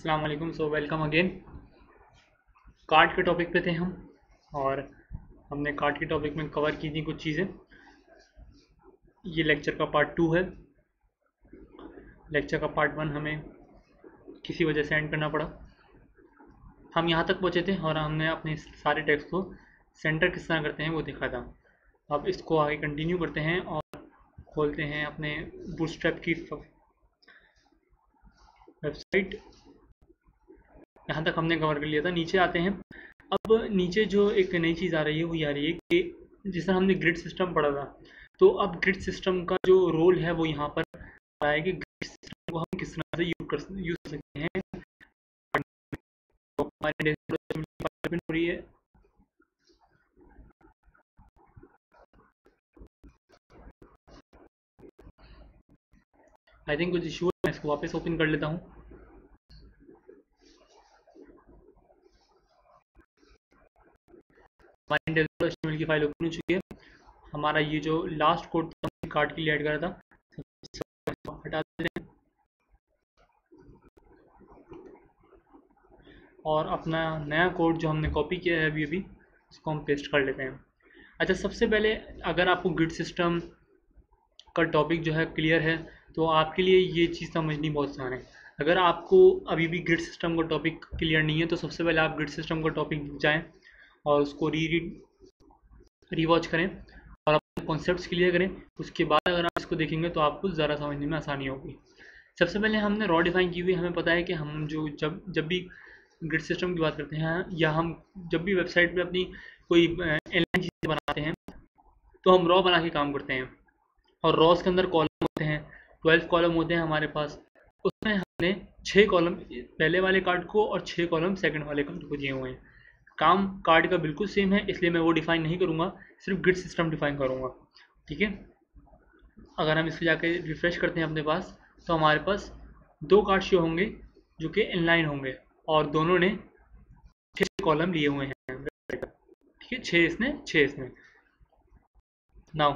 अस्सलाम वालेकुम। So welcome again. Card के टॉपिक पे थे हम और हमने कार्ड के टॉपिक में कवर की थी कुछ चीज़ें। ये लेक्चर का पार्ट 2 है। लेक्चर का पार्ट 1 हमें किसी वजह से एंड करना पड़ा। हम यहाँ तक पहुँचे थे और हमने अपने सारे टेक्स्ट को सेंटर किस तरह करते हैं वो देखा था। अब इसको आगे कंटिन्यू करते हैं और खोलते हैं अपने बूटस्ट्रैप की वेबसाइट। यहाँ तक हमने कवर कर लिया था। नीचे आते हैं। अब नीचे जो एक नई चीज़ आ रही है वो ये आ रही है कि जिस तरह हमने ग्रिड सिस्टम पढ़ा था, तो अब ग्रिड सिस्टम का जो रोल है वो यहाँ पर आया है कि ग्रिड सिस्टम को हम किस तरह से यूज कर सकते हैं। तो हमारी डेवलपमेंट हो रही है। आई थिंक कुछ इशू है, मैं इसको वापस ओपन कर लेता हूँ। हमारी डेवलपमेंट की फाइल ओपन हो चुकी है। हमारा ये जो लास्ट कोड था कार्ड के लिए ऐड करा था, हटा देते हैं और अपना नया कोड जो हमने कॉपी किया है अभी अभी उसको हम पेस्ट कर लेते हैं। अच्छा, सबसे पहले अगर आपको ग्रिड सिस्टम का टॉपिक जो है क्लियर है तो आपके लिए ये चीज़ समझनी बहुत आसान है। अगर आपको अभी भी ग्रिड सिस्टम का टॉपिक क्लियर नहीं है तो सबसे पहले आप ग्रिड सिस्टम का टॉपिक जाएं और उसको रीवॉच करें और अपने कॉन्सेप्ट्स क्लियर करें। उसके बाद अगर आप इसको देखेंगे तो आपको ज़्यादा समझने में आसानी होगी। सबसे पहले हमने रॉ डिफाइन की हुई, हमें पता है कि हम जो जब जब भी ग्रिड सिस्टम की बात करते हैं या हम जब भी वेबसाइट पे अपनी कोई एलाइन चीज़ें बनाते हैं तो हम रॉ बना के काम करते हैं। और रॉस के अंदर कॉलम होते हैं, 12 कॉलम होते हैं हमारे पास। उसमें हमने 6 कॉलम पहले वाले कार्ड को और 6 कॉलम सेकंड वाले कार्ड को दिए हुए हैं। काम कार्ड का बिल्कुल सेम है, इसलिए मैं वो डिफाइन नहीं करूँगा, सिर्फ ग्रिड सिस्टम डिफाइन करूँगा। ठीक है। अगर हम इसको जाके रिफ्रेश करते हैं अपने पास तो हमारे पास 2 कार्ड शो होंगे जो कि इनलाइन होंगे और दोनों ने 6 कॉलम लिए हुए हैं। ठीक है, 6 इसने 6 इसने। नाउ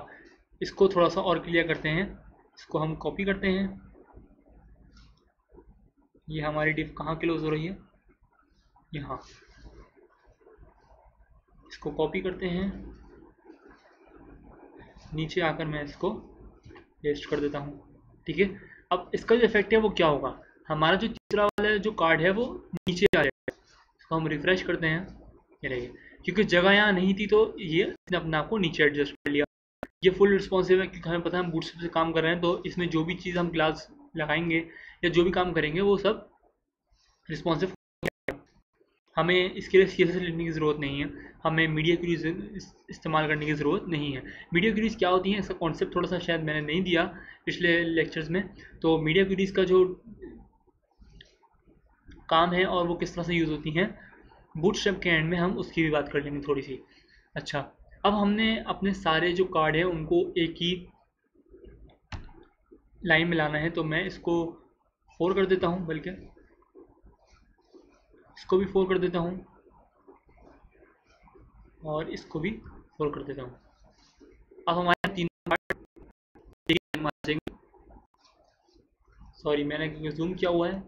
इसको थोड़ा सा और क्लियर करते हैं। इसको हम कॉपी करते हैं। ये हमारी डिफ कहाँ क्लोज हो रही है, यहाँ। इसको कॉपी करते हैं, नीचे आकर मैं इसको पेस्ट कर देता हूँ। ठीक है। अब इसका जो इफेक्ट है वो क्या होगा, हमारा जो तीसरा वाला जो कार्ड है वो नीचे आ जाएगा। इसको हम रिफ्रेश करते हैं, ये रहिए। क्योंकि जगह यहाँ नहीं थी तो ये इसने अपने आप को नीचे एडजस्ट कर लिया। ये फुल रिस्पॉन्सिव है क्योंकि हमें पता है हम बूटस्ट्रैप से काम कर रहे हैं, तो इसमें जो भी चीज़ हम क्लास लगाएंगे या जो भी काम करेंगे वो सब रिस्पॉन्सिव। हमें इसके लिए CSS लिखने की ज़रूरत नहीं है, हमें मीडिया क्यूरीज इस्तेमाल करने की ज़रूरत नहीं है। मीडिया क्यूरीज क्या होती हैं, इसका कॉन्सेप्ट थोड़ा सा शायद मैंने नहीं दिया पिछले लेक्चर्स में। तो मीडिया क्यूरीज का जो काम है और वो किस तरह से यूज़ होती हैं, बूटस्ट्रैप के एंड में हम उसकी भी बात कर लेंगे थोड़ी सी। अच्छा, अब हमने अपने सारे जो कार्ड हैं उनको एक ही लाइन में लाना है, तो मैं इसको 4 कर देता हूँ, बल्कि इसको भी 4 कर देता हूँ और इसको भी 4 कर देता हूँ। अब हमारे 3 कार्ड एक लाइन में आ जाएंगे। सॉरी, मैंने जूम किया हुआ है।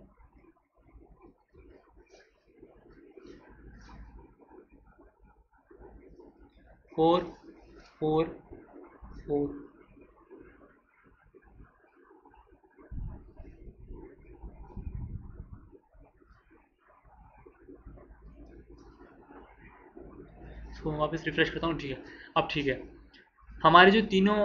Four, four, four. इसको वापस रिफ्रेश करता हूँ। ठीक है, अब ठीक है। हमारे जो तीनों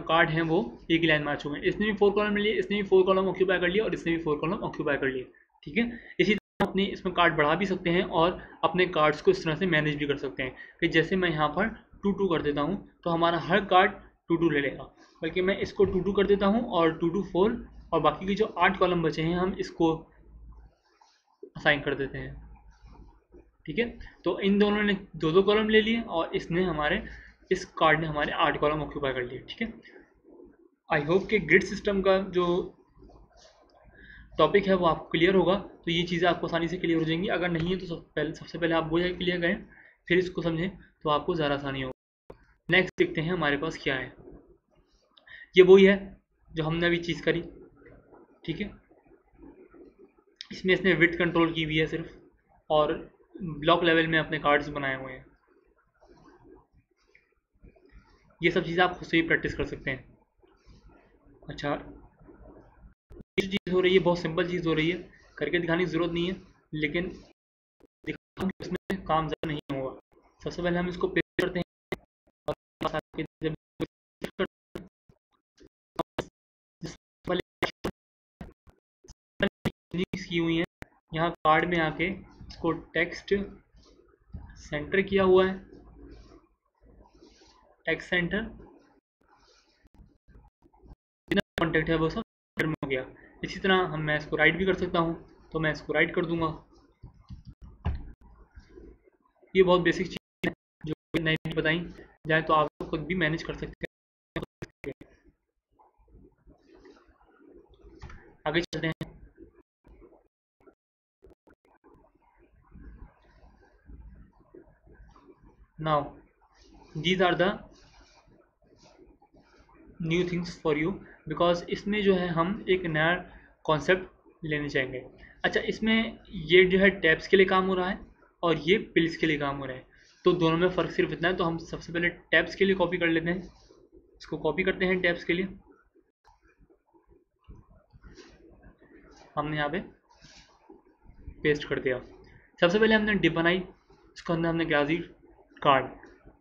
कार्ड हैं वो एक ही लाइन में आ चुके हैं। इसने भी 4 कॉलम लिए, इसने भी 4 कॉलम ऑक्यूपाई कर लिया और इसने भी 4 कॉलम ऑक्यूपाई कर लिए। ठीक है। इसी तरह अपने इसमें कार्ड बढ़ा भी सकते हैं और अपने कार्ड्स को इस तरह से मैनेज भी कर सकते हैं कि जैसे मैं यहाँ पर 2 कर देता हूँ तो हमारा हर कार्ड 2 ले लेगा। बल्कि मैं इसको 2 कर देता हूँ और 2 4, और बाकी के जो 8 कॉलम बचे हैं हम इसको असाइन कर देते हैं। ठीक है। तो इन दोनों ने 2 कॉलम ले लिए और इसने हमारे इस कार्ड ने हमारे 8 कॉलम ऑक्यूपाई कर लिए। ठीक है। आई होप कि ग्रिड सिस्टम का जो टॉपिक है वो आपको क्लियर होगा, तो ये चीज़ें आपको आसानी से क्लियर हो जाएंगी। अगर नहीं है तो सबसे पहले आप वो क्लियर करें, फिर इसको समझें तो आपको ज़्यादा आसानी होगी। नेक्स्ट देखते हैं हमारे पास क्या है। ये वही है जो हमने अभी चीज़ करी। ठीक है। इसमें इसने विड्थ कंट्रोल की हुई है सिर्फ, और ब्लॉक लेवल में अपने कार्ड्स बनाए हुए हैं। ये सब चीज़ें आप खुद से ही प्रैक्टिस कर सकते हैं। अच्छा, ये जो चीज़ हो रही है बहुत सिंपल चीज़ हो रही है, करके दिखाने की ज़रूरत नहीं है, लेकिन दिखाऊँ कि इसमें काम ज़्यादा नहीं होगा। सबसे पहले हम इसको पेस्ट करते हैं, और पास आके जब की हुई है, यहाँ कार्ड में आके इसको टेक्स्ट सेंटर किया हुआ है, टेक्स्ट सेंटर कॉन्टेक्ट है वो सब सेंटर में हो गया। इसी तरह मैं इसको राइट भी कर सकता हूँ, तो मैं इसको राइट कर दूंगा। ये बहुत बेसिक चीज़ है जो नहीं बताई जाए तो आप खुद भी मैनेज कर सकते हैं। आगे चलते हैं। Now these are the new things for you, because इसमें जो है हम एक नया कॉन्सेप्ट लेने चाहेंगे। अच्छा, इसमें ये जो है टैब्स के लिए काम हो रहा है और ये पिल्स के लिए काम हो रहा है, तो दोनों में फ़र्क सिर्फ इतना है। तो हम सबसे पहले टैब्स के लिए कॉपी कर लेते हैं, इसको कॉपी करते हैं टैब्स के लिए। हमने यहाँ पे पेस्ट कर दिया। सबसे पहले हमने डिप बनाई, इसके अंदर हमने क्या दी, कार्ड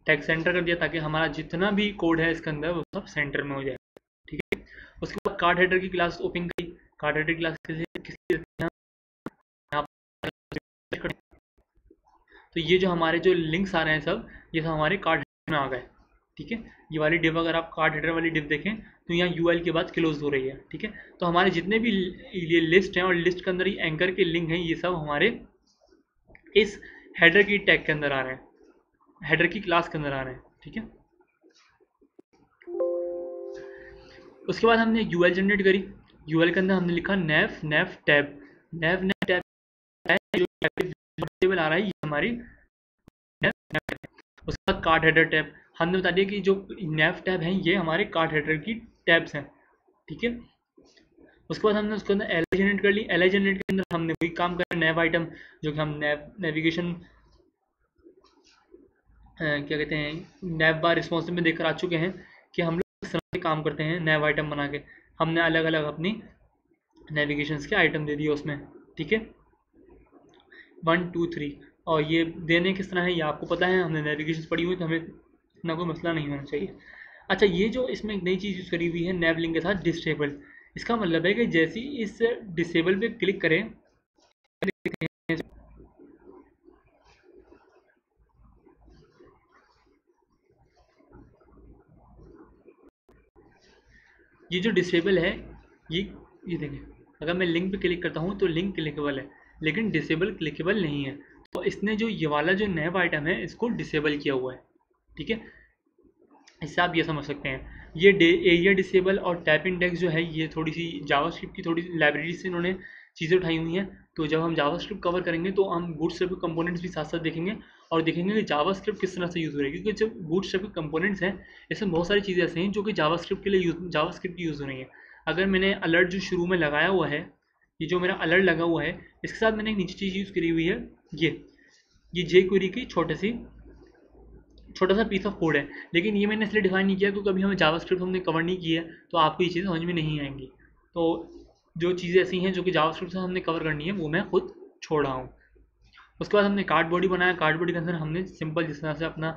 टैग सेंटर कर दिया, ताकि हमारा जितना भी कोड है इसके अंदर वो सब सेंटर में हो जाए। ठीक है, उसके बाद कार्ड हेडर की क्लास ओपन करी। कार्ड हेडर की क्लास तो ये जो हमारे जो लिंक्स आ रहे हैं सब, ये सब हमारे कार्ड हेडर में आ गए। ठीक है, ये वाली डिव अगर आप कार्ड हेडर वाली डिव देखें तो यहाँ यूएल के बाद क्लोज हो रही है। ठीक है, तो हमारे जितने भी ये लिस्ट हैं और लिस्ट के अंदर ये एंकर के लिंक हैं, ये सब हमारे इस हेडर की टैग के अंदर आ रहे हैं, हेडर की क्लास के अंदर आ रहे हैं। ठीक है, उसके बाद हमने यूएल जनरेट करी। यूएल के अंदर हमने लिखा नेव नेव टैब, नेव नेव टैब जो टेबल आ रहा है ये हमारी नेव नेव टैब। उसके बाद कार्ड हेडर टैब, हमने बता दिया कि जो नेव टैब हैं ये हमारे कार्ड हेडर की टैब्स हैं। ठीक है, उसके बाद हमने उसके अंदर एल जनरेट कर ली। एल जनरेट के अंदर हमने वही काम करा, नेव आइटम, जो कि हम नेविगेशन क्या कहते हैं नैव बार रिस्पॉन्सिव में देखकर आ चुके हैं कि हम लोग इस तरह से काम करते हैं। नैव आइटम बना के हमने अलग अलग अपनी नेविगेशंस के आइटम दे दिए उसमें। ठीक है, 1 2 3, और ये देने किस तरह है ये आपको पता है, हमने नेविगेशन पढ़ी हुई तो हमें इतना कोई मसला नहीं होना चाहिए। अच्छा, ये जो इसमें एक नई चीज़ यूज़ करी हुई है नैव लिंक के साथ, डिसेबल, इसका मतलब है कि जैसे ही इस डिसेबल पे क्लिक करें, ये जो डिसेबल है, ये ये देखें, अगर मैं लिंक पे क्लिक करता हूँ तो लिंक क्लिकेबल है, लेकिन डिसेबल क्लिकेबल नहीं है। तो इसने जो ये वाला जो नैव आइटम है इसको डिसेबल किया हुआ है। ठीक है, इससे आप ये समझ सकते हैं ये एरिया डिसेबल और टैप इंडेक्स जो है ये थोड़ी सी जावास्क्रिप्ट की थोड़ी लाइब्रेरी से इन्होंने चीज़ें उठाई हुई हैं। तो जब हम जावास्क्रिप्ट कवर करेंगे तो हम बूटस्ट्रैप के कंपोनेंट्स भी साथ साथ देखेंगे, और देखेंगे कि जावास्क्रिप्ट किस तरह से यूज़ हो रही है, क्योंकि जब बूटस्ट्रैप के कंपोनेंट्स हैं इसमें बहुत सारी चीज़ें ऐसी हैं जो कि जावास्क्रिप्ट के लिए जावास्क्रिप्ट की यूज़ हो रही हैं। अगर मैंने अलर्ट जो शुरू में लगाया हुआ है, ये जो मेरा अलर्ट लगा हुआ है, इसके साथ मैंने एक नीचे चीज़ यूज़ करी हुई है, ये जे क्वेरी की छोटा सा पीस ऑफ कोड है, लेकिन ये मैंने इसलिए डिफाइन नहीं किया क्योंकि अभी हमें जावास्क्रिप्ट हमने कवर नहीं किया है, तो आपको ये चीज़ें समझ में नहीं आएंगी। तो जो चीज़ें ऐसी हैं जो कि जावास्क्रिप्ट से हमने कवर करनी है वो मैं खुद छोड़ रहा हूँ। उसके बाद हमने कार्ड बॉडी बनाया। कार्ड बॉडी के अंदर हमने सिंपल जिस तरह से अपना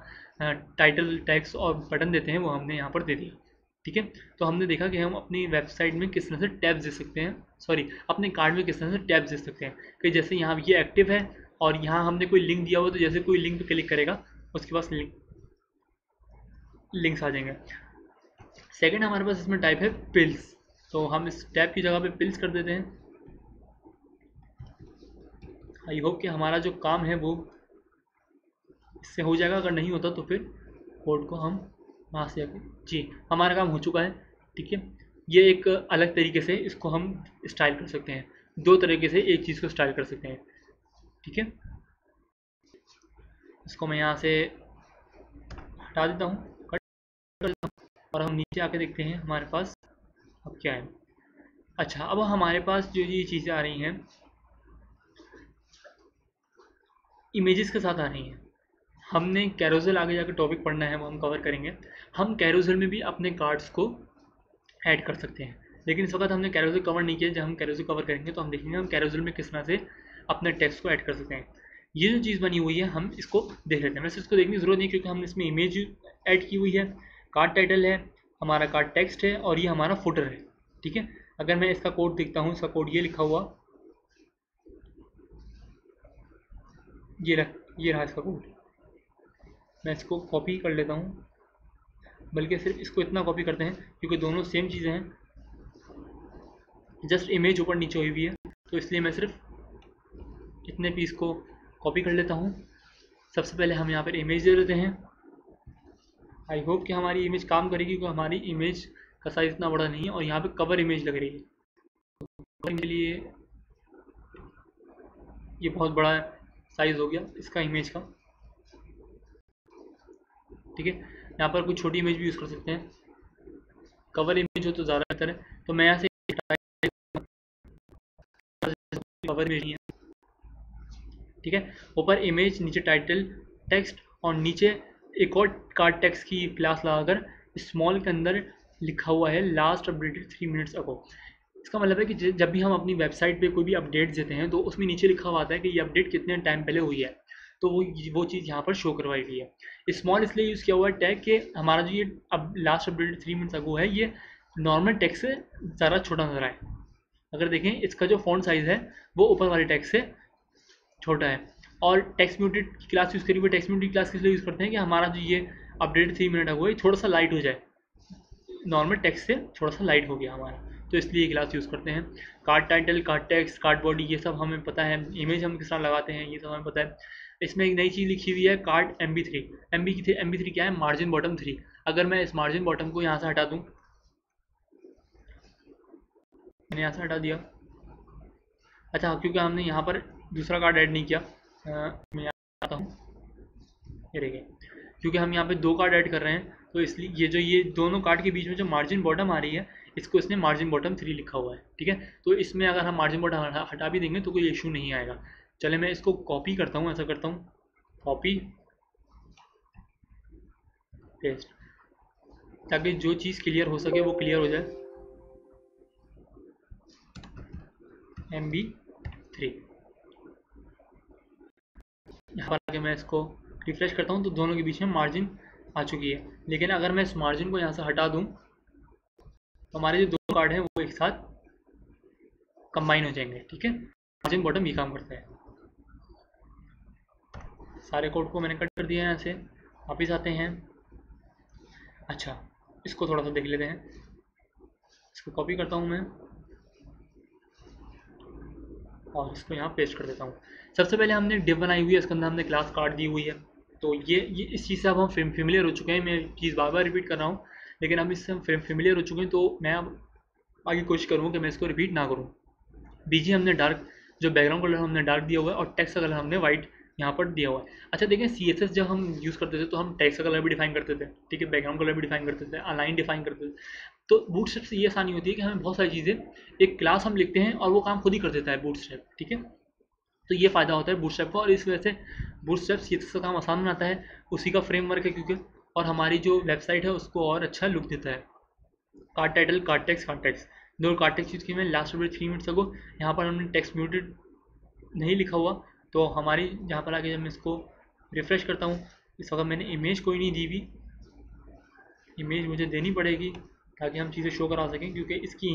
टाइटल टैक्स और बटन देते हैं वो हमने यहाँ पर दे दिया। ठीक है, तो हमने देखा कि हम अपनी वेबसाइट में किस तरह से टैब्स दे सकते हैं, सॉरी अपने कार्ड में किस तरह से टैब्स दे सकते हैं, कि जैसे यहाँ ये एक्टिव है और यहाँ हमने कोई लिंक दिया हुआ तो जैसे कोई लिंक पे क्लिक करेगा उसके पास लिंक्स आ जाएंगे। सेकंड हमारे पास इसमें टाइप है पिल्स, तो हम इस टैब की जगह पे पिल्स कर देते हैं। आई होप कि हमारा जो काम है वो इससे हो जाएगा, अगर नहीं होता तो फिर कोड को हम वहाँ से आगे, जी हमारा काम हो चुका है। ठीक है, ये एक अलग तरीके से इसको हम स्टाइल कर सकते हैं, दो तरीके से एक चीज़ को स्टाइल कर सकते हैं। ठीक है, इसको मैं यहाँ से हटा देता हूँ, कट कर देता हूँ, और हम नीचे आके देखते हैं हमारे पास अब क्या है। अच्छा, अब हमारे पास जो ये चीज़ें आ रही हैं इमेजेस के साथ आ रही हैं। हमने कैरोसेल आगे जाकर टॉपिक पढ़ना है, वो हम कवर करेंगे। हम कैरोसेल में भी अपने कार्ड्स को ऐड कर सकते हैं, लेकिन इस वक्त हमने कैरोसेल कवर नहीं किया। जब हम कैरोसेल कवर करेंगे तो हम देखेंगे हम कैरोसेल में किस तरह से अपने टेक्स्ट को ऐड कर सकते हैं। ये जो चीज़ बनी हुई है हम इसको देख लेते हैं। वैसे इसको देखने की ज़रूरत नहीं क्योंकि हमने इसमें इमेज ऐड की हुई है, कार्ड टाइटल है, हमारा कार्ड टेक्स्ट है और ये हमारा फुटर है। ठीक है, अगर मैं इसका कोड देखता हूँ, इसका कोड ये लिखा हुआ, ये रहा इसका कोड। मैं इसको कॉपी कर लेता हूँ, बल्कि सिर्फ इसको इतना कॉपी करते हैं क्योंकि दोनों सेम चीज़ें हैं, जस्ट इमेज ऊपर नीचे हुई हुई है, तो इसलिए मैं सिर्फ इतने पीस को कॉपी कर लेता हूँ। सबसे पहले हम यहाँ पर इमेज दे देते हैं। आई होप कि हमारी इमेज काम करेगी क्योंकि हमारी इमेज का साइज़ इतना बड़ा नहीं है और यहाँ पे कवर इमेज लग रही है। कवर के लिए ये बहुत बड़ा साइज़ हो गया इसका इमेज का। ठीक है, यहाँ पर कुछ छोटी इमेज भी यूज़ कर सकते हैं, कवर इमेज हो तो ज़्यादा बेहतर है। तो मैं यहाँ से कवर इमेज नहीं है। ठीक है, ऊपर इमेज, नीचे टाइटल टेक्स्ट और नीचे एक और कार्ड टेक्स्ट की क्लास लगाकर स्मॉल के अंदर लिखा हुआ है लास्ट अपडेटेड 3 मिनट्स अगो। इसका मतलब है कि जब भी हम अपनी वेबसाइट पे कोई भी अपडेट देते हैं तो उसमें नीचे लिखा हुआ आता है कि ये अपडेट कितने टाइम पहले हुई है, तो वो चीज़ यहाँ पर शो करवाई गई है। स्मॉल इसलिए यूज़ किया हुआ है टैग कि हमारा जो ये अब लास्ट अपडेटेड 3 मिनट्स अगो है ये नॉर्मल टेक्स्ट से ज़्यादा छोटा नजर आए। अगर देखें इसका जो फ़ॉन्ट साइज़ है वो ऊपर वाले टेक्स्ट से छोटा है। और टेक्स्ट म्यूटेड की क्लास यूज़ करी हुई, टेक्स्ट म्यूटेड क्लास किस लिए यूज़ करते हैं कि हमारा जो ये अपडेट 3 मिनट अगो है थोड़ा सा लाइट हो जाए, नॉर्मल टेक्स्ट से थोड़ा सा लाइट हो गया हमारा, तो इसलिए ये क्लास यूज़ करते हैं। Card title, card text, card body, ये सब हमें पता है। इमेज हम किस तरह लगाते हैं ये सब हमें पता है। इसमें एक नई चीज़ लिखी हुई है कार्ड MB3। MB3 क्या है? Margin bottom 3। अगर मैं इस मार्जिन बॉटम को यहाँ से हटा दूँ, मैंने यहाँ से हटा दिया। अच्छा, क्योंकि हमने यहाँ पर दूसरा कार्ड ऐड नहीं किया, मैं यहाँ आता हूँ, ये देखिए, क्योंकि हम यहाँ पे 2 कार्ड ऐड कर रहे हैं तो इसलिए ये दोनों कार्ड के बीच में जो मार्जिन बॉटम आ रही है इसको इसने मार्जिन बॉटम 3 लिखा हुआ है। ठीक है, तो इसमें अगर हम मार्जिन बॉटम हटा भी देंगे तो कोई इशू नहीं आएगा। चले मैं इसको कॉपी करता हूँ, ऐसा करता हूँ, कॉपी पेस्ट, ताकि जो चीज़ क्लियर हो सके वो क्लियर हो जाए। MB3 यहाँ पर आके मैं इसको रिफ्रेश करता हूँ तो दोनों के बीच में मार्जिन आ चुकी है। लेकिन अगर मैं इस मार्जिन को यहाँ से हटा दूँ तो हमारे जो 2 कार्ड हैं वो एक साथ कंबाइन हो जाएंगे। ठीक है, मार्जिन बॉटम ये काम करता है। सारे कोड को मैंने कट कर दिया है, यहाँ से वापिस आते हैं। अच्छा, इसको थोड़ा सा देख लेते हैं, इसको कॉपी करता हूँ मैं और इसको यहाँ पेस्ट कर देता हूँ। सबसे पहले हमने डिव बनाई हुई है, इसके अंदर हमने क्लास कार्ड दी हुई है, तो ये इस चीज़ से अब हम फेमिलियर हो चुके हैं। मैं चीज़ बार बार रिपीट कर रहा हूँ, लेकिन अब इससे हम फेमिलियर हो चुके हैं, तो मैं अब आगे कोशिश करूँगा कि मैं इसको रिपीट ना करूँ। BG हमने डार्क, जो बैकग्राउंड कलर हमने डार्क दिया हुआ है और टेक्स्ट का कलर हमने वाइट यहाँ पर दिया हुआ है। अच्छा देखें, CSS जब हम यूज़ करते थे तो हम टेक्स्ट का कलर भी डिफाइन करते थे, ठीक है, बैकग्राउंड कलर भी डिफाइन करते थे, अलाइन डिफाइन करते थे। तो बूटस्ट्रैप से ये आसानी होती है कि हमें बहुत सारी चीज़ें, एक क्लास हम लिखते हैं और वो काम खुद ही कर देता है बूटस्ट्रैप। ठीक है, तो ये फ़ायदा होता है बूटस्ट्रैप का, और इस वजह से बूटस्ट्रैप CSS का काम आसान बनाता है, उसी का फ्रेमवर्क है क्योंकि, और हमारी जो वेबसाइट है उसको और अच्छा लुक देता है। कार्ड टाइटल, कार्ड टेक्स्ट, दो कार्ड टेक्स्ट यूज़ किए मैं लास्ट अपडेट 3 मिनट्स अगो। यहाँ पर हमने टेक्स्ट म्यूटेड नहीं लिखा हुआ, तो हमारी यहाँ पर आके जब मैं इसको रिफ़्रेश करता हूँ, इस वक्त मैंने इमेज कोई नहीं दी हुई, इमेज मुझे देनी पड़ेगी ताकि हम चीज़ें शो करा सकें, क्योंकि इसकी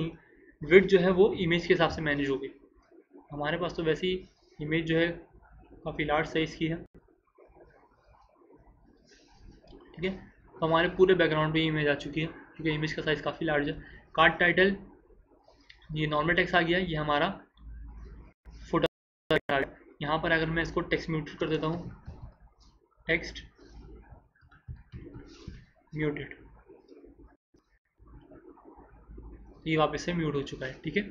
विड्थ जो है वो इमेज के हिसाब से मैनेज होगी। हमारे पास तो वैसे ही इमेज जो है काफ़ी लार्ज साइज़ की है। ठीक है, तो हमारे पूरे बैकग्राउंड पे इमेज आ चुकी है क्योंकि इमेज का साइज़ काफ़ी लार्ज है। कार्ड टाइटल, ये नॉर्मल टेक्स्ट आ गया, ये हमारा फुटर आ गया। यहाँ पर अगर मैं इसको टेक्स्ट म्यूटेड कर देता हूँ, टेक्स्ट म्यूटेड, ये वापस से म्यूट हो चुका है। ठीक है,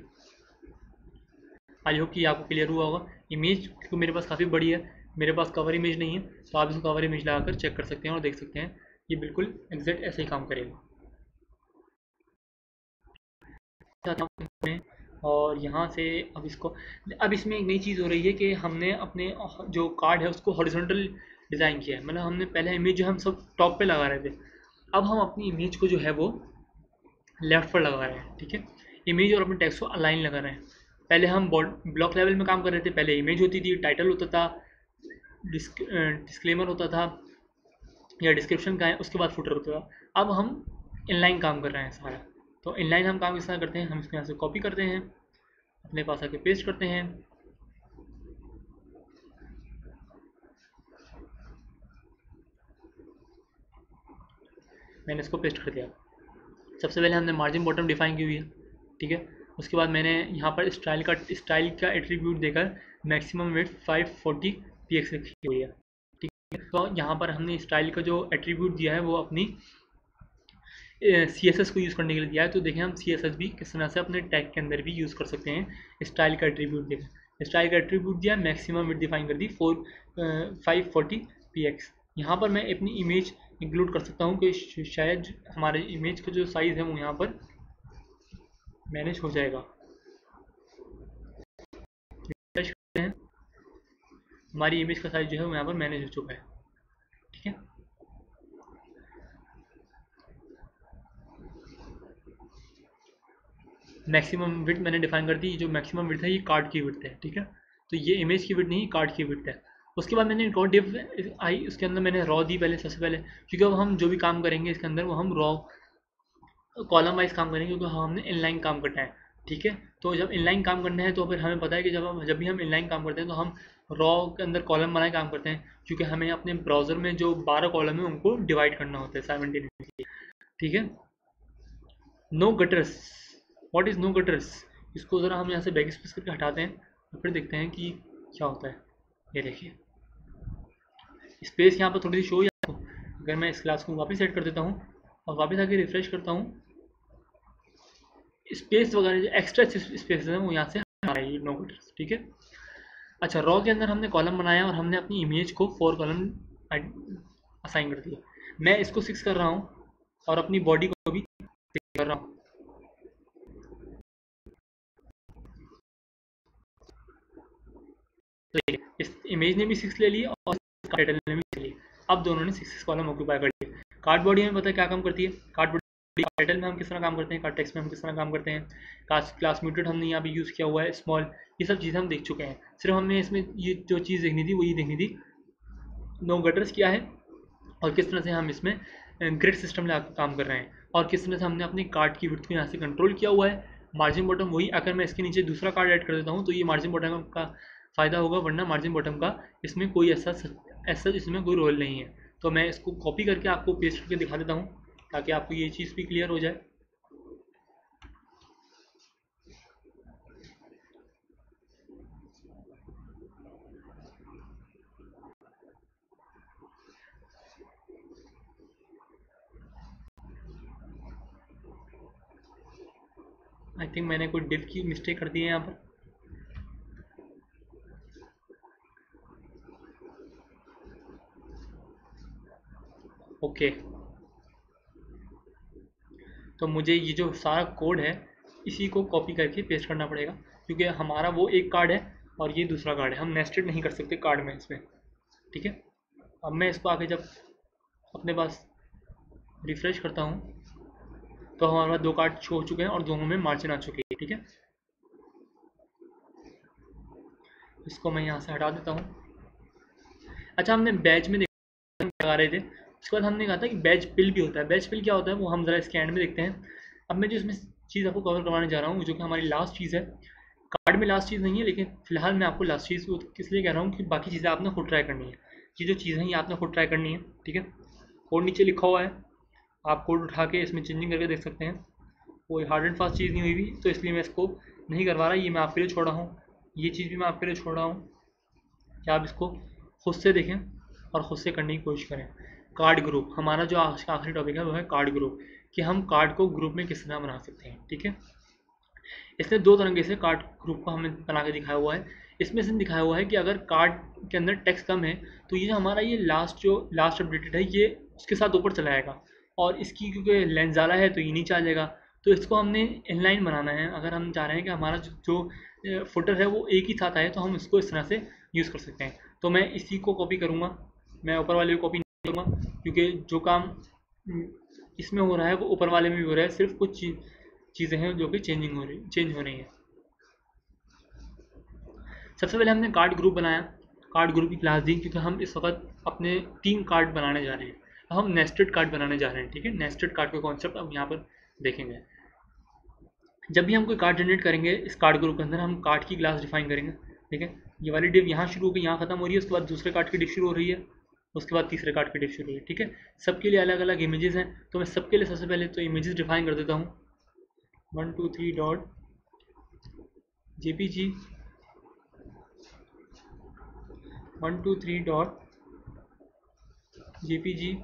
आई होप कि आपको क्लियर हुआ होगा। इमेज क्योंकि मेरे पास काफ़ी बड़ी है, मेरे पास कवर इमेज नहीं है, तो आप इसको कवर इमेज लगाकर चेक कर सकते हैं और देख सकते हैं ये बिल्कुल एग्जैक्ट ऐसे ही काम करेगा। और यहाँ से अब इसमें एक नई चीज़ हो रही है कि हमने अपने जो कार्ड है उसको हॉरिजॉन्टल डिज़ाइन किया है। मतलब हमने पहले इमेज जो हम सब टॉप पे लगा रहे थे, अब हम अपनी इमेज को जो है वो लेफ्ट पर लगा रहे हैं। ठीक है, इमेज और अपने टेक्स्ट को अलाइन लगा रहे हैं। पहले हम ब्लॉक लेवल में काम कर रहे थे, पहले इमेज होती थी, टाइटल होता था, डिस्क्लेमर होता था या डिस्क्रिप्शन का है, उसके बाद फुटर होता था। अब हम इनलाइन काम कर रहे हैं सारा। तो इनलाइन हम काम किस तरह करते हैं, हम इसको यहाँ से कॉपी करते हैं, अपने पास आके पेस्ट करते हैं। मैंने इसको पेस्ट कर दिया। सबसे पहले हमने मार्जिन बॉटम डिफाइन की हुई है। ठीक है, उसके बाद मैंने यहाँ पर स्टाइल का एट्रीब्यूट देकर मैक्सिमम विड्थ 540 px रखी हुई है। ठीक है, तो यहाँ पर हमने स्टाइल का जो एट्रीब्यूट दिया है वो अपनी CSS को यूज़ करने के लिए दिया है। तो देखें हम CSS भी किस तरह से अपने टैग के अंदर भी यूज़ कर सकते हैं। स्टाइल का एट्रीब्यूट देखें, स्टाइल का एट्रीब्यूट दिया, मैक्सिमम विड्थ डिफाइन कर दी 540 px। यहाँ पर मैं अपनी इमेज इंक्लूड कर सकता हूँ कि शायद हमारे इमेज का जो साइज़ है वो यहाँ पर मैनेज हो जाएगा। हैं हमारी इमेज का साइज जो है वो यहाँ पर मैनेज हो चुका है। ठीक है, मैक्सिमम विड्थ मैंने डिफाइन कर दी। जो मैक्सिमम विड्थ है ये कार्ड की विड्थ है। ठीक है, तो ये इमेज की विड्थ नहीं, कार्ड की विड्थ है। उसके बाद मैंने रॉ डिव आई, उसके अंदर मैंने रॉ दी पहले, सबसे पहले, क्योंकि अब हम जो भी काम करेंगे इसके अंदर वो हम रॉ कॉलम वाइज काम करेंगे, क्योंकि हमने इनलाइन काम करना है। ठीक है, तो जब इनलाइन काम करना है तो फिर हमें पता है कि जब भी हम इनलाइन काम करते हैं तो हम रॉ के अंदर कॉलम बनाए काम करते हैं, क्योंकि हमें अपने ब्राउज़र में जो 12 कॉलम है उनको डिवाइड करना होता है साइमल्टेनियसली। ठीक है, no gutters, what is no gutters, इसको ज़रा हम यहाँ से बैक स्पेस करके हटाते हैं और फिर देखते हैं कि क्या होता है। ये देखिए स्पेस यहाँ पर थोड़ी सी शो है आपको। अगर मैं इस क्लास को वापस सेट कर देता हूँ और वापस आके रिफ्रेश करता हूँ, स्पेस वगैरह जो एक्स्ट्रा स्पेस है वो यहाँ से आ रही है, नो गटर्स। ठीक है, अच्छा, रॉ के अंदर हमने कॉलम बनाया और हमने अपनी इमेज को 4 कॉलम असाइन कर दिए। मैं इसको 6 कर रहा हूँ और अपनी बॉडी को भी 6 कर रहा हूँ। तो इस इमेज ने भी 6 ले लिया और टाइटल ने भी 6 लिया। अब दोनों ने 6 कॉलम ऑक्यूपाई कर लिए। कार्ड बॉडी हमें पता है क्या काम करती है। कार्ड बॉडी टाइटल में हम किस तरह काम करते हैं, कार्ड टेक्स्ट में हम किस तरह काम करते हैं, क्लास म्यूटेड हमने यहाँ पे यूज़ किया हुआ है, स्मॉल, ये सब चीज़ें हम देख चुके हैं। सिर्फ हमने इसमें ये जो चीज़ देखनी थी वो ये देखनी थी, नो गटर्स क्या है और किस तरह से हम इसमें ग्रिड सिस्टम में काम कर रहे हैं और किस तरह से हमने अपनी कार्ड की विड्थ को यहाँ से कंट्रोल किया हुआ है। मार्जिन बॉटम वही, अगर मैं इसके नीचे दूसरा कार्ड ऐड कर देता हूँ तो ये मार्जिन बॉटम का फ़ायदा होगा, वरना मार्जिन बॉटम का इसमें कोई ऐसा इसमें कोई रोल नहीं है। तो मैं इसको कॉपी करके आपको पेस्ट करके दिखा देता हूँ ताकि आपको ये चीज़ भी क्लियर हो जाए। आई थिंक मैंने कोई डिव की मिस्टेक कर दी है यहाँ पर। ओके, तो मुझे ये जो सारा कोड है इसी को कॉपी करके पेस्ट करना पड़ेगा, क्योंकि हमारा वो एक कार्ड है और ये दूसरा कार्ड है, हम नेस्टेड नहीं कर सकते कार्ड में इसमें। ठीक है, अब मैं इसको आगे जब अपने पास रिफ्रेश करता हूँ तो हमारे पास 2 कार्ड शो हो चुके हैं और दोनों में मार्जिन आ चुकी है। ठीक है, इसको मैं यहाँ से हटा देता हूँ। अच्छा, हमने बैच में लगा रहे थे, उसके बाद हमने कहा था कि बैच पिल भी होता है। बैच पिल क्या होता है वो हम ज़रा इसके एंड में देखते हैं। अब मैं जो इसमें चीज़ आपको कवर करवाने जा रहा हूँ जो कि हमारी लास्ट चीज़ है, कार्ड में लास्ट चीज़ नहीं है, लेकिन फिलहाल मैं आपको लास्ट चीज़ किस लिए कह रहा हूँ कि बाकी चीज़ें आपने खुद ट्राई करनी है। ये जो चीज़ है ये आपने खुद ट्राई करनी है। ठीक है, कोड नीचे लिखा हुआ है, आप कोड उठा के इसमें चेंजिंग करके देख सकते हैं। कोई हार्ड एंड फास्ट चीज़ नहीं हुई भी, तो इसलिए मैं इसको नहीं करवा रहा, ये मैं आपके लिए छोड़ रहा हूँ। ये चीज़ भी मैं आपके लिए छोड़ रहा हूँ कि आप इसको खुद से देखें और ख़ुद से करने की कोशिश करें। कार्ड ग्रुप, हमारा जो आज का आखिरी टॉपिक है वो है कार्ड ग्रुप, कि हम कार्ड को ग्रुप में किस तरह बना सकते हैं। ठीक है, इसने 2 तरीके से कार्ड ग्रुप को हमें बना के दिखाया हुआ है। इसमें से दिखाया हुआ है कि अगर कार्ड के अंदर टेक्स्ट कम है तो ये हमारा ये लास्ट अपडेटेड है ये उसके साथ ऊपर चला जाएगा, और इसकी क्योंकि लेंथ ज़्यादा है तो ये नीचे आ जाएगा। तो इसको हमने इनलाइन बनाना है। अगर हम चाह रहे हैं कि हमारा जो फुटर है वो एक ही साथ आए, तो हम इसको इस तरह से यूज़ कर सकते हैं। तो मैं इसी को कॉपी करूँगा, मैं ऊपर वाले को कॉपी नहीं करूँगा, क्योंकि जो काम इसमें हो रहा है वो ऊपर वाले में भी हो रहा है, सिर्फ कुछ चीज़ें हैं जो कि चेंज हो रही हैं। सबसे पहले हमने कार्ड ग्रुप बनाया, कार्ड ग्रुप की क्लास दी, क्योंकि हम इस वक्त अपने 3 कार्ड बनाने जा रहे हैं। अब हम नेस्टेड कार्ड बनाने जा रहे हैं, ठीक है। नेस्टेड कार्ड का कॉन्सेप्ट अब यहाँ पर देखेंगे। जब भी हम कोई कार्ड जनरेट करेंगे इस कार्ड ग्रुप के अंदर, हम कार्ड की क्लास डिफाइन करेंगे, ठीक है। ये वाली डिव यहाँ शुरू होगी, यहाँ खत्म हो रही है, उसके बाद दूसरे कार्ड की डिव शुरू हो रही है, उसके बाद तीसरे कार्ड की डिव शुरू हुई है, ठीक है। सबके लिए अलग अलग इमेजेस हैं, तो मैं सबके लिए सबसे पहले तो इमेजेस डिफाइन कर देता हूँ। 123.jpg 123.jpg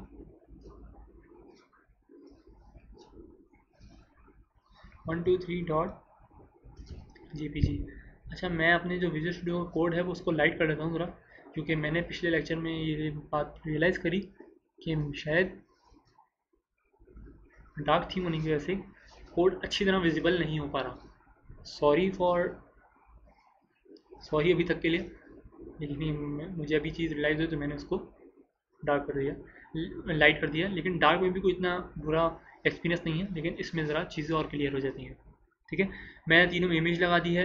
123.jpg। अच्छा, मैं अपने जो विजुअल स्टूडियो का कोड है वो उसको लाइट कर लेता हूँ थोड़ा, क्योंकि मैंने पिछले लेक्चर में ये बात रियलाइज़ करी कि शायद डार्क थीम होने की वजह से कोड अच्छी तरह विजिबल नहीं हो पा रहा। सॉरी अभी तक के लिए, लेकिन मुझे अभी चीज़ रियलाइज़ हुई तो मैंने उसको डार्क कर दिया, लाइट कर दिया। लेकिन डार्क में भी कोई इतना बुरा एक्सपीरियंस नहीं है, लेकिन इसमें ज़रा चीज़ें और क्लियर हो जाती हैं, ठीक है। मैंने तीनों में इमेज लगा दी है।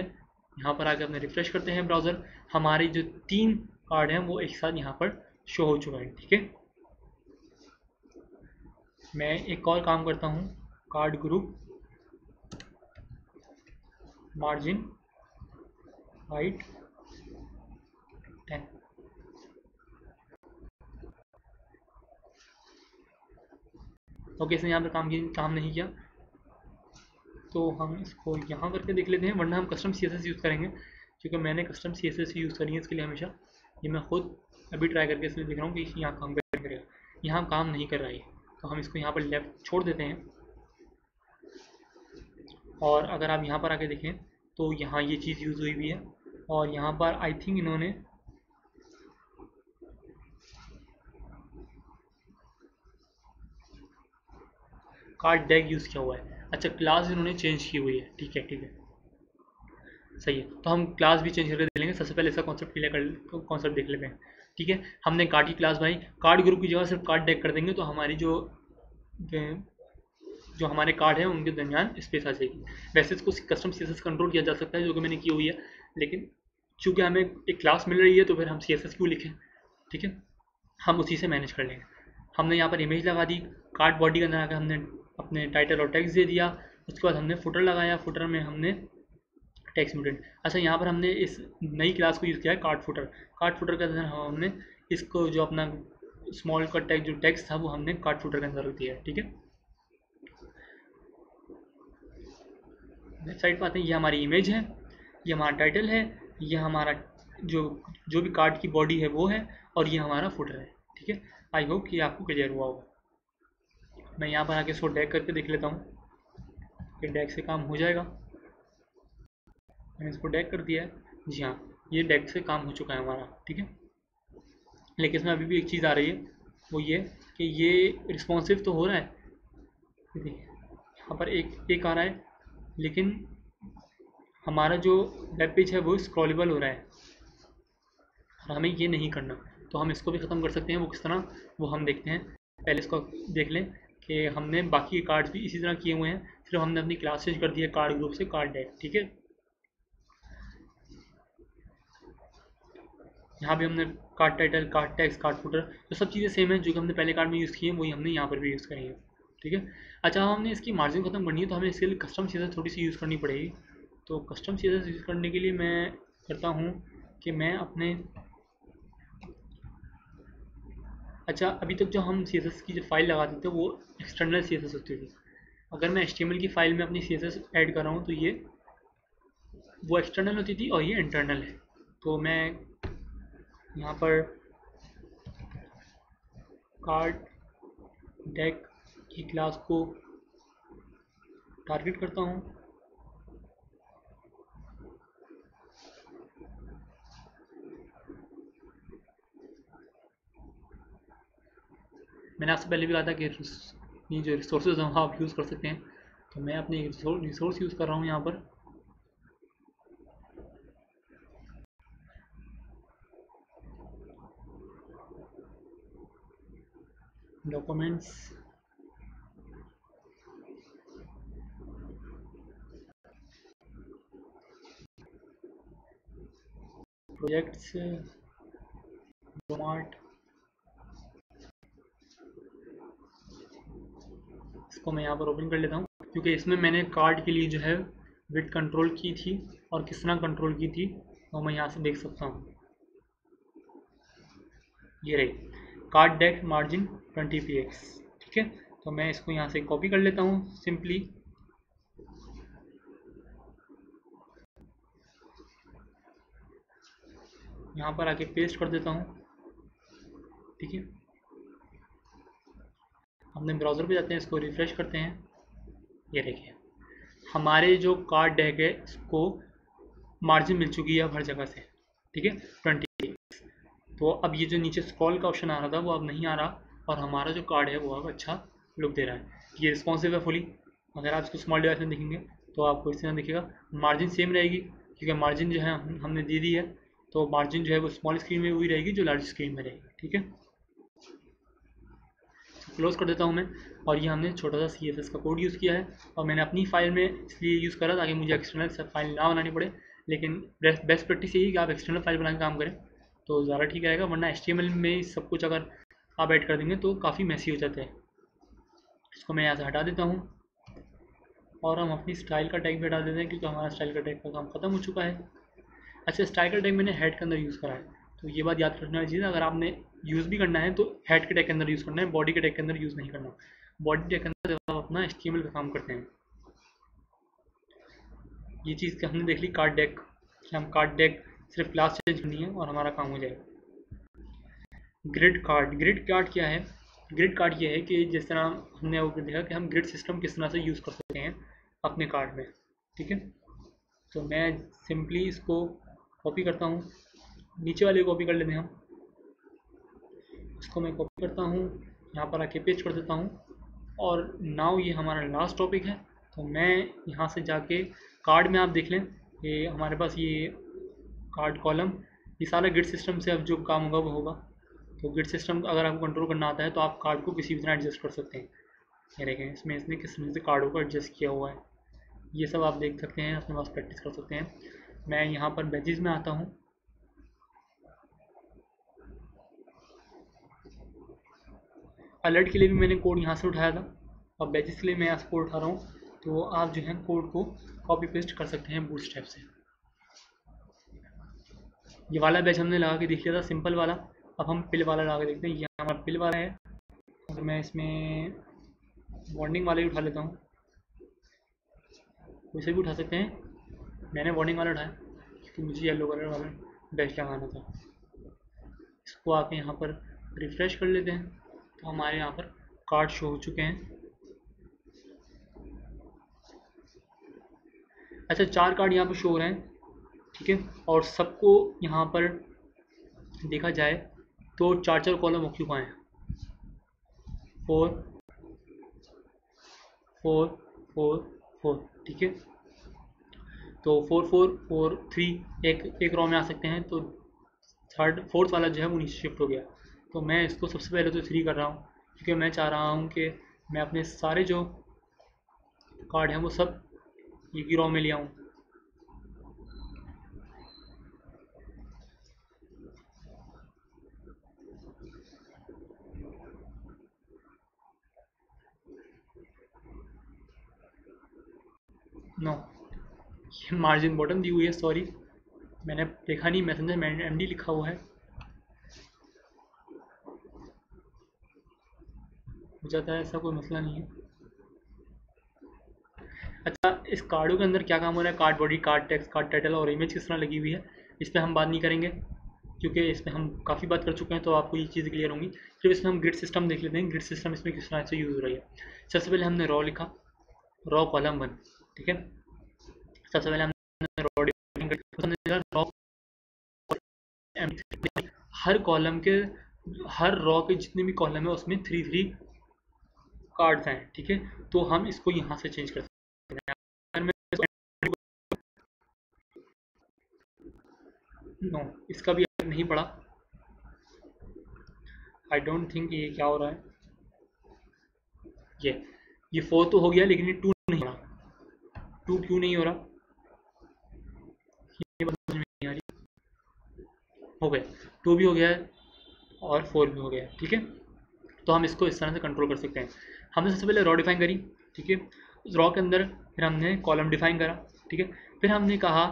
यहाँ पर आकर अपने रिफ्रेश करते हैं ब्राउज़र, हमारे जो 3 कार्ड हैं वो एक साथ यहाँ पर शो हो चुका है, ठीक है। मैं एक और काम करता हूँ, card group margin height 10। Okay, इसने यहाँ पर काम नहीं किया, तो हम इसको यहाँ करके देख लेते हैं, वरना हम कस्टम CSS यूज़ करेंगे, क्योंकि मैंने कस्टम CSS यूज़ करी है इसके लिए हमेशा। ये मैं खुद अभी ट्राई करके इसलिए देख रहा हूँ कि यहाँ काम करेगा, यहाँ काम नहीं कर रहा है, तो हम इसको यहाँ पर लेफ्ट छोड़ देते हैं। और अगर आप यहाँ पर आके देखें तो यहाँ ये चीज़ यूज़ हुई भी है, और यहाँ पर आई थिंक इन्होंने कार्ड डेक यूज़ किया हुआ है। अच्छा, क्लास इन्होंने चेंज की हुई है, ठीक है ठीक है, सही है। तो हम क्लास भी चेंज करके देख लेंगे। सबसे पहले इसका कॉन्सेप्ट देख लेते हैं, ठीक है। हमने कार्ड की क्लास बनाई, कार्ड ग्रुप की जगह सिर्फ कार्ड डेक कर देंगे, तो हमारी जो हमारे कार्ड हैं उनके दरमियान स्पेस आ जाएगी। वैसे इसको कस्टम CSS कंट्रोल किया जा सकता है, जो कि मैंने की हुई है, लेकिन चूँकि हमें एक क्लास मिल रही है तो फिर हम CSS क्यों लिखें, ठीक है। हम उसी से मैनेज कर लेंगे। हमने यहाँ पर इमेज लगा दी, कार्ड बॉडी के अंदर आकर हमने अपने टाइटल और टेक्स्ट दे दिया, उसके बाद हमने फुटर लगाया, फुटर में हमने टेक्स्ट म्यूटेंट। अच्छा, यहाँ पर हमने इस नई क्लास को यूज़ किया है कार्ड फुटर। कार्ड फुटर के अंदर हमने इसको जो अपना स्मॉल का टेक्स्ट जो टेक्स्ट था वो हमने कार्ड फुटर के अंदर रख दिया है, ठीक है। नेक्स्ट साइड पर आते हैं, ये हमारी इमेज है, ये हमारा टाइटल है, ये हमारा जो जो भी कार्ड की बॉडी है वो है, और ये हमारा फुटर है, ठीक है। आई होप कि आपको क्लियर हुआ होगा। मैं यहाँ पर आके इसको डैग करके देख लेता हूँ कि डैग से काम हो जाएगा। मैंने इसको डैग कर दिया है, जी हाँ, ये डैग से काम हो चुका है हमारा, ठीक है। लेकिन इसमें अभी भी एक चीज़ आ रही है, वो ये कि ये रिस्पॉन्सिव तो हो रहा है, देखिए यहाँ पर एक आ रहा है, लेकिन हमारा जो वेब पेज है वो स्क्रॉलेबल हो रहा है, और हमें ये नहीं करना। तो हम इसको भी ख़त्म कर सकते हैं, वो किस तरह, वो हम देखते हैं। पहले इसको देख लें कि हमने बाकी कार्ड्स भी इसी तरह किए हुए हैं, सिर्फ हमने अपनी क्लास चेंज कर दी है कार्ड ग्रुप से कार्ड डेक, ठीक है। यहाँ भी हमने card title, card text, card footer, तो सब चीज़ें सेम है जो कि हमने पहले कार्ड में यूज़ की है, वही हमने यहाँ पर भी यूज़ करी है, ठीक है। अच्छा, हमने इसकी मार्जिन ख़त्म करनी है, तो हमें इसके लिए कस्टम CSS थोड़ी सी यूज़ करनी पड़ेगी। तो कस्टम CSS यूज़ करने के लिए मैं करता हूँ कि मैं अपने, अच्छा, अभी तक जो हम CSS की जो फाइल लगाते थे वो एक्सटर्नल CSS होती थी। अगर मैं HTML की फ़ाइल में अपनी CSS ऐड कर रहा हूँ तो ये वो एक्सटर्नल होती थी और ये इंटरनल है। तो मैं यहाँ पर कार्ड डेक की क्लास को टारगेट करता हूँ, मैंने आपसे पहले भी कहा था कि ये जो रिसोर्सेज हैं वो आप यूज़ कर सकते हैं। तो मैं अपने रिसोर्स यूज़ कर रहा हूँ यहाँ पर। डॉक्यूमेंट्स, प्रोजेक्ट्स, डोमार्ट, इसको मैं यहाँ पर ओपन कर लेता हूँ क्योंकि इसमें मैंने कार्ड के लिए जो है विड्थ कंट्रोल की थी और किस तरह कंट्रोल की थी वो मैं यहाँ से देख सकता हूँ। ये रही कार्ड डेक मार्जिन 20px, ठीक है। तो मैं इसको यहाँ से कॉपी कर लेता हूँ सिंपली। यहाँ पर आके पेस्ट कर देता हूँ, ठीक है। अपने ब्राउज़र पे जाते हैं, इसको रिफ़्रेश करते हैं। ये देखिए हमारे जो कार्ड डेक है इसको मार्जिन मिल चुकी है अब हर जगह से, ठीक है 20। तो अब ये जो नीचे स्क्रॉल का ऑप्शन आ रहा था वो अब नहीं आ रहा और हमारा जो कार्ड है वो अब अच्छा लुक दे रहा है। ये रिस्पॉन्सिव है फुली। अगर आप इसको स्मॉल डिवाइस में देखेंगे तो आपको इस तरह दिखेगा। मार्जिन सेम रहेगी क्योंकि मार्जिन जो है हमने दे दी है, तो मार्जिन जो है वो स्मॉल स्क्रीन में वही रहेगी जो लार्ज स्क्रीन में रहेगी, ठीक है। क्लोज कर देता हूँ मैं। और ये हमने छोटा सा CSS का कोड यूज़ किया है और मैंने अपनी फाइल में इसलिए यूज़ करा ताकि मुझे एक्सटर्नल फाइल ना बनानी पड़े। लेकिन बेस्ट प्रैक्टिस यही है कि आप एक्सटर्नल फाइल बना के काम करें तो ज़्यादा ठीक रहेगा, वरना HTML में सब कुछ अगर आप ऐड कर देंगे तो काफ़ी मैसी हो जाता है। इसको मैं यहाँ से हटा देता हूँ और हम अपनी स्टाइल का टैग भी हटा देते हैं क्योंकि हमारा स्टाइल का टैग का काम ख़त्म हो चुका है। अच्छा, स्टाइल का टैग मैंने हेड के अंदर यूज़ करा है, तो ये बात याद रखने वाली चीज़ है। अगर आपने यूज़ भी करना है तो हेड के टैग के अंदर यूज़ करना है, बॉडी के टैग के अंदर यूज़ नहीं करना। बॉडी टैग के अंदर जब आप अपना HTML का काम करते हैं। ये चीज़ हमने देख ली कार्ड डेक कि हम कार्ड डेक सिर्फ क्लास चेंज करनी है और हमारा काम हो जाएगा। ग्रिड कार्ड क्या है? ग्रिड कार्ड ये है कि जिस तरह हमने वो देखा कि हम ग्रिड सिस्टम किस तरह से यूज़ कर सकते हैं अपने कार्ड में, ठीक है। तो मैं सिंपली इसको कॉपी करता हूँ, नीचे वाले कॉपी कर लेते हैं हम। इसको मैं कॉपी करता हूँ, यहाँ पर आके पेस्ट कर देता हूँ। और नाउ ये हमारा लास्ट टॉपिक है, तो मैं यहाँ से जाके कार्ड में आप देख लें ये हमारे पास ये कार्ड कॉलम, ये सारा ग्रिड सिस्टम से अब जो काम होगा वो होगा। तो ग्रिड सिस्टम अगर आपको कंट्रोल करना आता है तो आप कार्ड को किसी भी तरह एडजस्ट कर सकते हैं। ये देखें इसमें इसने किस तरह से कार्डों को एडजस्ट किया हुआ है, ये सब आप देख सकते हैं, अपने पास प्रैक्टिस कर सकते हैं। मैं यहाँ पर बैजेस में आता हूँ। अलर्ट के लिए भी मैंने कोड यहाँ से उठाया था और बैजेस के लिए मैं यहाँ से कोड उठा रहा हूँ। तो आप जो है कोड को कॉपी पेस्ट कर सकते हैं बूटस्ट्रैप से। ये वाला बैच हमने लगा के देख लिया था, सिंपल वाला। अब हम पिल वाला लगा के देखते हैं। ये हमारा पिल वाला है, और मैं इसमें वार्निंग वाला ही उठा लेता हूँ। वैसे भी उठा सकते हैं, मैंने वार्निंग वाला उठाया क्योंकि मुझे येलो कलर वाला बैच लगाना था। इसको आके यहाँ पर रिफ़्रेश कर लेते हैं तो हमारे यहाँ पर कार्ड शो हो चुके हैं। अच्छा, 4 कार्ड यहाँ पर शो हो रहे हैं, ठीक है। और सबको यहाँ पर देखा जाए तो 4 कॉलम ऑक्यूपाई हैं, 4 4 4 4, ठीक है। तो 4 4 4 3 एक रो में आ सकते हैं, तो फोर्थ वाला जो है वो नीचे शिफ्ट हो गया। तो मैं इसको सबसे पहले तो 3 कर रहा हूँ क्योंकि मैं चाह रहा हूँ कि मैं अपने सारे जो कार्ड हैं वो सब एक ही रो में ले आऊँ। नो, ये मार्जिन बॉटम दी हुई है, सॉरी मैंने देखा नहीं, मैसेंजर में MD लिखा हुआ है। हो जाता है ऐसा, कोई मसला नहीं है। अच्छा, इस कार्डों के अंदर क्या काम हो रहा है, card body, card text, card title और इमेज किस तरह लगी हुई है, इस पर हम बात नहीं करेंगे क्योंकि इस पर हम काफ़ी बात कर चुके हैं। तो आपको ये चीज़ें क्लियर होंगी। फिर इसमें हम ग्रिड सिस्टम देख लेते हैं, ग्रिड सिस्टम इसमें किस तरह से यूज़ हो रही है। सबसे पहले हमने रॉ लिखा, रॉ कॉलम 1, ठीक है। सबसे पहले हमने रॉ हर कॉलम के, हर रॉ के जितने भी कॉलम है उसमें 3 3 कार्ड्स हैं, ठीक है। तो हम इसको यहाँ से चेंज कर सकते हैं। नो, इसका भी नहीं पड़ा। आई डोंट थिंक ये क्या हो रहा है। ये 4 तो हो गया, लेकिन ये 2 नहीं हो रहा। 2 क्यों नहीं हो रहा, ये बात समझ में नहीं आ रही। हो गया, 2 भी हो गया है और 4 भी हो गया है, ठीक है। तो हम इसको इस तरह से कंट्रोल कर सकते हैं। हमने सबसे पहले रॉ डिफाइन करी, ठीक है। उस रॉ के अंदर फिर हमने कॉलम डिफाइन करा, ठीक है। फिर हमने कहा,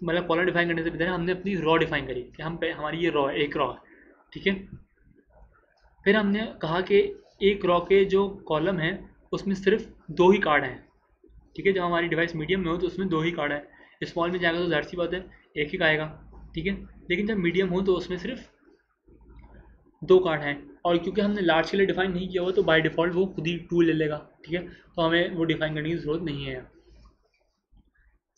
मतलब कॉलम डिफाइन करने से पहले हमने अपनी रॉ डिफाइन करी कि हमारी ये रॉ है, एक रॉ है, ठीक है। फिर हमने कहा कि एक रॉ के जो कॉलम है उसमें सिर्फ 2 ही कार्ड हैं, ठीक है। जब हमारी डिवाइस मीडियम में हो तो उसमें 2 ही कार्ड है। स्मॉल में जाएगा तो जाहिर सी बात है एक ही का आएगा, ठीक है। लेकिन जब मीडियम हो तो उसमें सिर्फ 2 कार्ड हैं। और क्योंकि हमने लार्ज के लिए डिफाइन नहीं किया हुआ तो बाय डिफ़ॉल्ट वो खुद ही 2 ले लेगा, ठीक है। तो हमें वो डिफाइन करने की ज़रूरत नहीं है,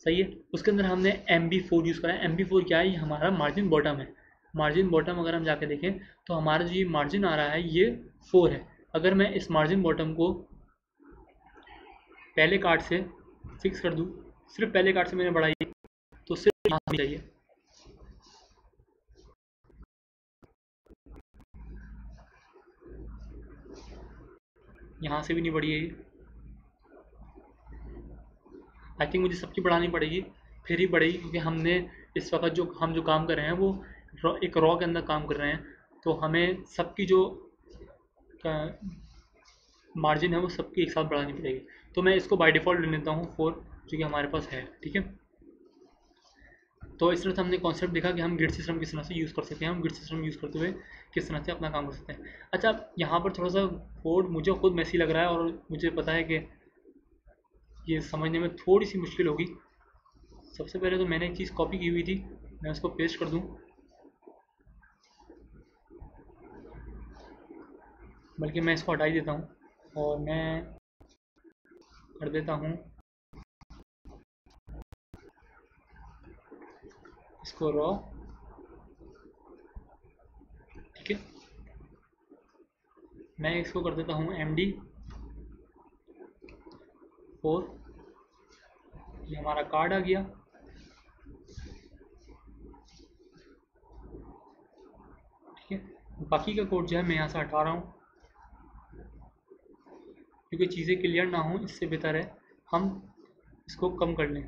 सही है। उसके अंदर हमने MB4 यूज़ करा है। MB4 क्या है, ये हमारा मार्जिन बॉटम है। मार्जिन बॉटम अगर हम जाके देखें तो हमारा जो ये मार्जिन आ रहा है ये 4 है। अगर मैं इस मार्जिन बॉटम को पहले कार्ड से फिक्स कर दूँ, सिर्फ पहले कार्ड से मैंने बढ़ाई तो सिर्फ यहाँ से चाहिए, यहाँ से भी नहीं बढ़ी है ये। आई थिंक मुझे सबकी बढ़ानी पड़ेगी, फिर ही बढ़ेगी, क्योंकि हमने इस वक्त जो काम कर रहे हैं वो एक रॉ के अंदर काम कर रहे हैं। तो हमें सबकी जो मार्जिन है वो सबकी एक साथ बढ़ानी पड़ेगी। तो मैं इसको बाय डिफ़ॉल्ट ले लेता हूँ 4, जो कि हमारे पास है, ठीक है। तो इस तरह से हमने कॉन्सेप्ट देखा कि हम ग्रिड सिस्टम किस तरह से यूज़ कर सकते हैं, हम ग्रिड सिस्टम यूज़ करते हुए किस तरह से अपना काम कर सकते हैं। अच्छा, यहाँ पर थोड़ा सा कोड मुझे खुद मैसी लग रहा है और मुझे पता है कि ये समझने में थोड़ी सी मुश्किल होगी। सबसे पहले तो मैंने एक चीज़ कॉपी की हुई थी, मैं उसको पेस्ट कर दूँ, बल्कि मैं इसको हटा ही देता हूँ और मैं कर देता हूँ इसको रॉ, ठीक है। मैं इसको कर देता हूँ MD4, ये हमारा कार्ड आ गया, ठीक है। बाकी का कोड जो है मैं यहाँ से हटा रहा हूँ, क्योंकि चीज़ें क्लियर ना हो, इससे बेहतर है हम इसको कम कर लें।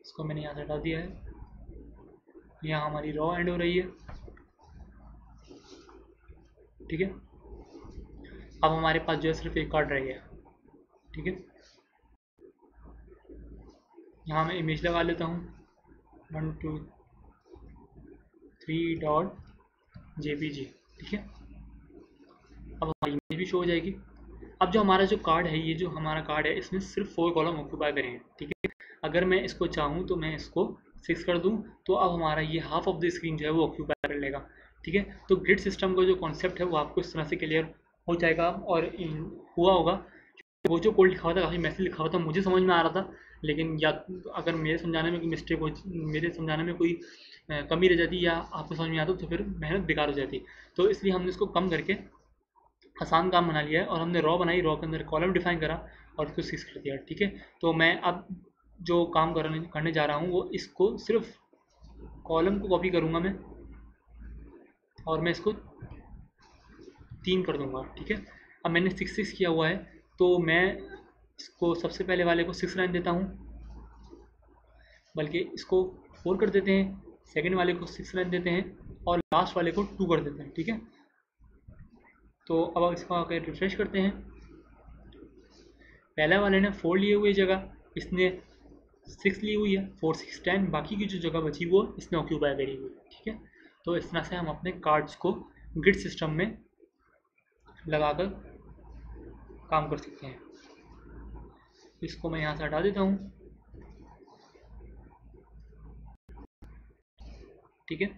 इसको मैंने यहाँ से हटा दिया है, यहाँ हमारी रॉ एंड हो रही है, ठीक है। अब हमारे पास जो है सिर्फ एक कार्ड रह गया, ठीक है। यहाँ मैं इमेज लगा लेता हूँ 1 2 3.jpg, ठीक है। अब हमारी इमेज भी शो हो जाएगी। अब जो हमारा जो कार्ड है, ये जो हमारा कार्ड है, इसमें सिर्फ 4 कॉलम ऑक्यूपाई करेंगे, ठीक है। अगर मैं इसको चाहूँ तो मैं इसको 6 कर दूँ, तो अब हमारा ये हाफ ऑफ द स्क्रीन जो है वो ऑक्यूपाई कर लेगा, ठीक है। तो ग्रिड सिस्टम का जो कॉन्सेप्ट है वो आपको इस तरह से क्लियर हो जाएगा और हुआ होगा। वो जो कोड लिखा हुआ था काफ़ी मैसेज लिखा हुआ था, मुझे समझ में आ रहा था, लेकिन या अगर मेरे समझाने में कोई मिस्टेक हो, मेरे समझाने में कोई कमी रह जाती या आपको समझ में आता तो फिर मेहनत बेकार हो जाती। तो इसलिए हमने इसको कम करके आसान काम बना लिया है और हमने रॉ बनाई, रॉ के अंदर कॉलम डिफाइन करा और उसको 6 कर दिया, ठीक है। तो मैं अब जो काम करने जा रहा हूँ वो इसको सिर्फ कॉलम को कॉपी करूँगा मैं, और मैं इसको 3 कर दूँगा, ठीक है। अब मैंने 6 किया हुआ है, तो मैं इसको सबसे पहले वाले को 6 रहने देता हूँ, बल्कि इसको 4 कर देते हैं, सेकंड वाले को 6 रहने देते हैं और लास्ट वाले को 2 कर देते हैं, ठीक है। तो अब इसको आकर रिफ्रेश करते हैं। पहले वाले ने 4 लिए हुई जगह, इसने 6 ली हुई है, 4 6 10, बाकी की जो जगह बची वो इसने ऑक्यूपाई करी हुई है, ठीक है। तो इस तरह से हम अपने कार्ड्स को ग्रिड सिस्टम में लगाकर काम कर सकते हैं। इसको मैं यहाँ से हटा देता हूँ, ठीक है।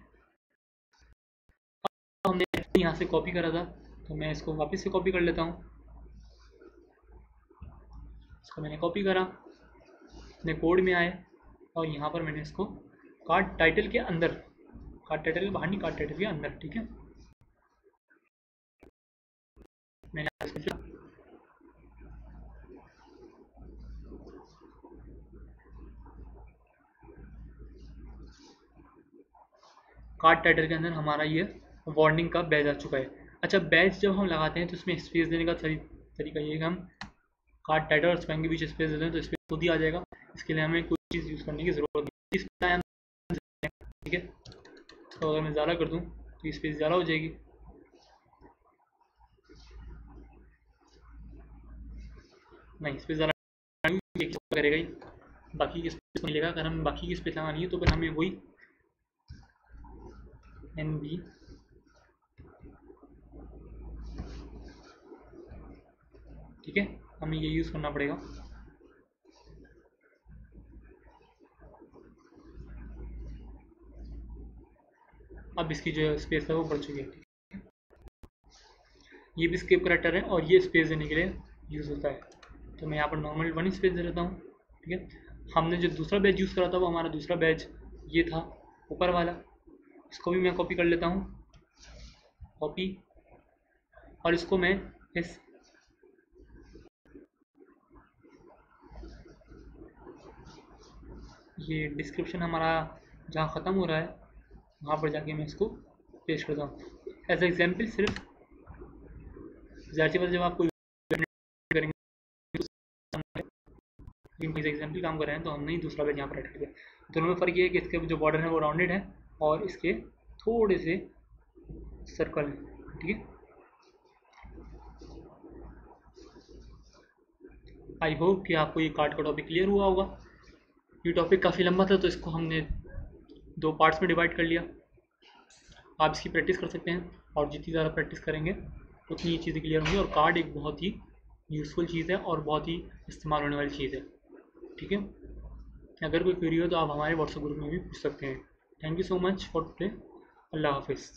हमने यहाँ से कॉपी करा था, तो मैं इसको वापस से कॉपी कर लेता हूँ। इसको मैंने कॉपी करा, अपने कोड में आए और यहाँ पर मैंने इसको कार्ड टाइटल के अंदर, कार्ड टाइटल के बाहर नहीं, कार्ड टाइटल के अंदर, ठीक है। मैंने कार्ड टाइटल के अंदर हमारा ये वार्निंग का बैज आ चुका है। अच्छा, बैज जब हम लगाते हैं तो इसमें स्पेस देने का तरीका ये है कि हम कार्ड टाइटल और स्पैन के बीच स्पेस देते हैं तो स्पेस खुद ही आ जाएगा। इसके लिए हमें कोई चीज़ यूज़ करने की ज़रूरत नहीं। इस टाइम ठीक है, तो अगर मैं ज़्यादा कर दूँ तो स्पेस ज़्यादा हो जाएगी। नहीं, स्पेस ज़्यादा करेगा ही, बाकी की स्पेस मिलेगा। अगर हम बाकी की स्पेस लगानी है तो फिर हमें वही NB ठीक है, हमें ये यूज़ करना पड़ेगा। अब इसकी जो स्पेस है वो बढ़ चुकी है। ये भी स्केप करेक्टर है और ये स्पेस देने के लिए यूज़ होता है। तो मैं यहाँ पर नॉर्मल 1 स्पेस दे देता हूँ। ठीक है, हमने जो दूसरा बैच यूज़ करा था वो हमारा दूसरा बैच ये था ऊपर वाला। इसको भी मैं कॉपी कर लेता हूँ, कॉपी, और इसको मैं इस ये डिस्क्रिप्शन हमारा जहाँ ख़त्म हो रहा है वहाँ पर जाके मैं इसको पेस्ट करता हूँ एज एग्जाम्पल। सिर्फ ज़ाहिर सी बात है, जब आप कोई करेंगे तो एग्जाम्पल काम कर रहे हैं तो हमने ही दूसरा पेज यहाँ पर ऐड कर दिया। दोनों में फ़र्क ये है कि इसके जो बॉर्डर है वो राउंडेड है और इसके थोड़े से सर्कल है। ठीक है, आई होप कि आपको ये कार्ड का टॉपिक क्लियर हुआ होगा। ये टॉपिक काफ़ी लंबा था तो इसको हमने 2 पार्ट्स में डिवाइड कर लिया। आप इसकी प्रैक्टिस कर सकते हैं और जितनी ज़्यादा प्रैक्टिस करेंगे उतनी ये चीज़ें क्लियर होंगी। और कार्ड एक बहुत ही यूज़फुल चीज़ है और बहुत ही इस्तेमाल होने वाली चीज़ है। ठीक है, अगर कोई क्वेरी हो तो आप हमारे व्हाट्सएप ग्रुप में भी पूछ सकते हैं। Thank you so much for today. अल्लाह हाफिज़।